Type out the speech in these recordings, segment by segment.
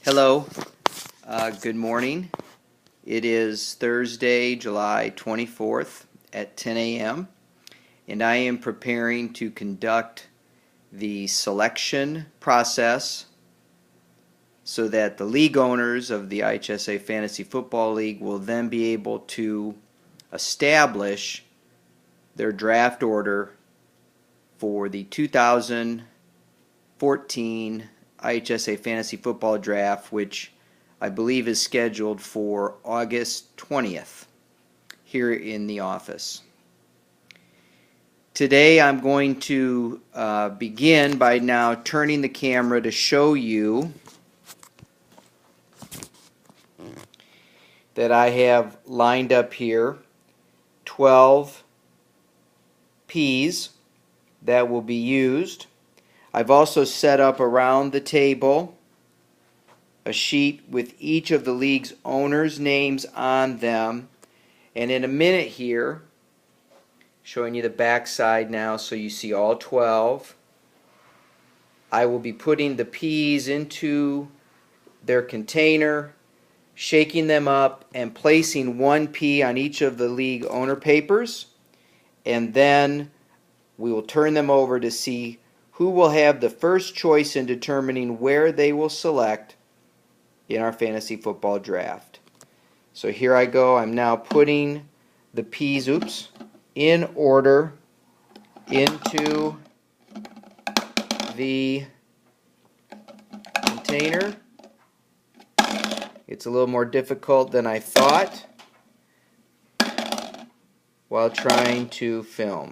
Hello, good morning. It is Thursday, July 24th at 10 a.m. and I am preparing to conduct the selection process so that the league owners of the IHSA Fantasy Football League will then be able to establish their draft order for the 2014 IHSA Fantasy Football Draft, which I believe is scheduled for August 20th here in the office. Today I'm going to begin by now turning the camera to show you that I have lined up here 12 P's that will be used. I've also set up around the table a sheet with each of the league's owners' names on them. And in a minute here, showing you the back side now so you see all 12, I will be putting the P's into their container, shaking them up, and placing one P on each of the league owner papers. And then we will turn them over to see who will have the first choice in determining where they will select in our fantasy football draft. So here I go. I'm now putting the P's, in order into the container. It's a little more difficult than I thought while trying to film.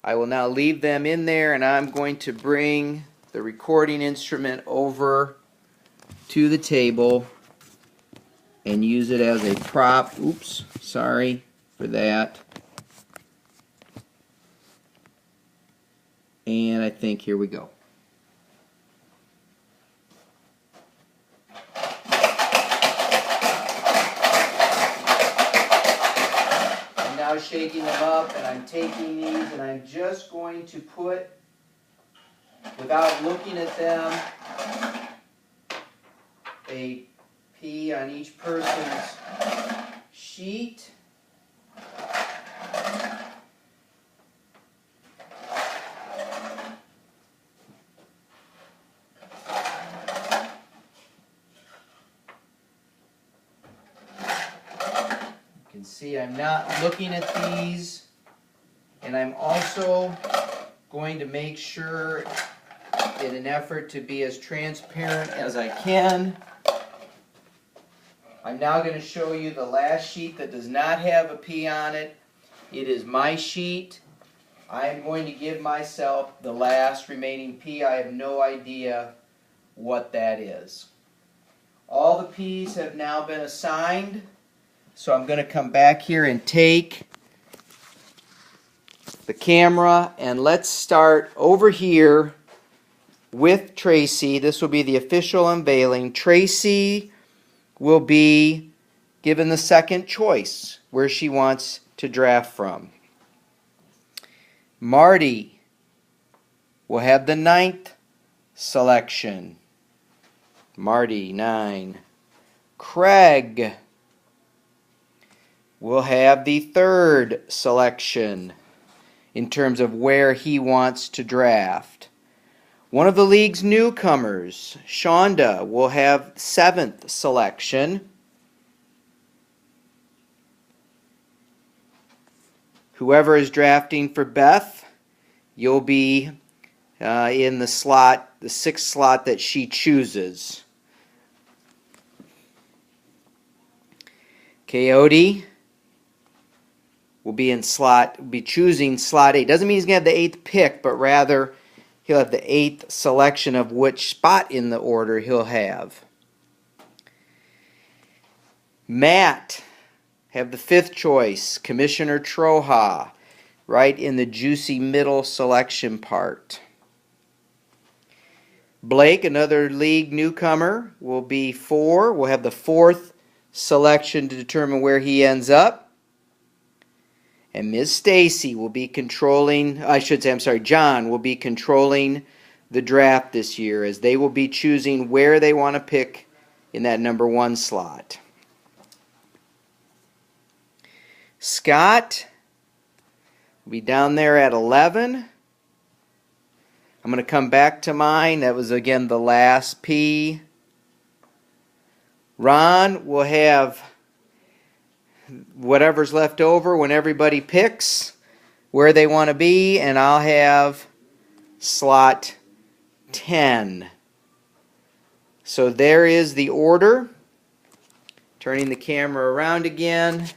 I will now leave them in there, and I'm going to bring the recording instrument over to the table and use it as a prop. Oops, sorry for that. And I think here we go. Now shaking them up, and I'm taking these and I'm just going to put, without looking at them, a P on each person's sheet. You can see I'm not looking at these, and I'm also going to make sure, in an effort to be as transparent as I can, I'm now going to show you the last sheet that does not have a P on it. It is my sheet. I am going to give myself the last remaining P. I have no idea what that is. All the P's have now been assigned. So I'm going to come back here and take the camera, and let's start over here with Tracy. This will be the official unveiling. Tracy will be given the second choice where she wants to draft from. Marty will have the 9th selection. Marty, 9. Craig will have the 3rd selection in terms of where he wants to draft. One of the league's newcomers, Shonda, will have 7th selection. Whoever is drafting for Beth, you'll be in the slot, the 6th slot that she chooses. Coyote will be choosing slot 8. Doesn't mean he's going to have the 8th pick, but rather he'll have the 8th selection of which spot in the order he'll have. Matt have the 5th choice, Commissioner Troha, right in the juicy middle selection part. Blake, another league newcomer, will be 4. We'll have the 4th selection to determine where he ends up. And Ms. Stacy will be controlling, John will be controlling the draft this year, as they will be choosing where they want to pick in that number 1 slot. Scott will be down there at 11. I'm going to come back to mine. That was, again, the last P. Ron will have whatever's left over when everybody picks where they want to be, and I'll have slot 10. So there is the order. Turning the camera around again.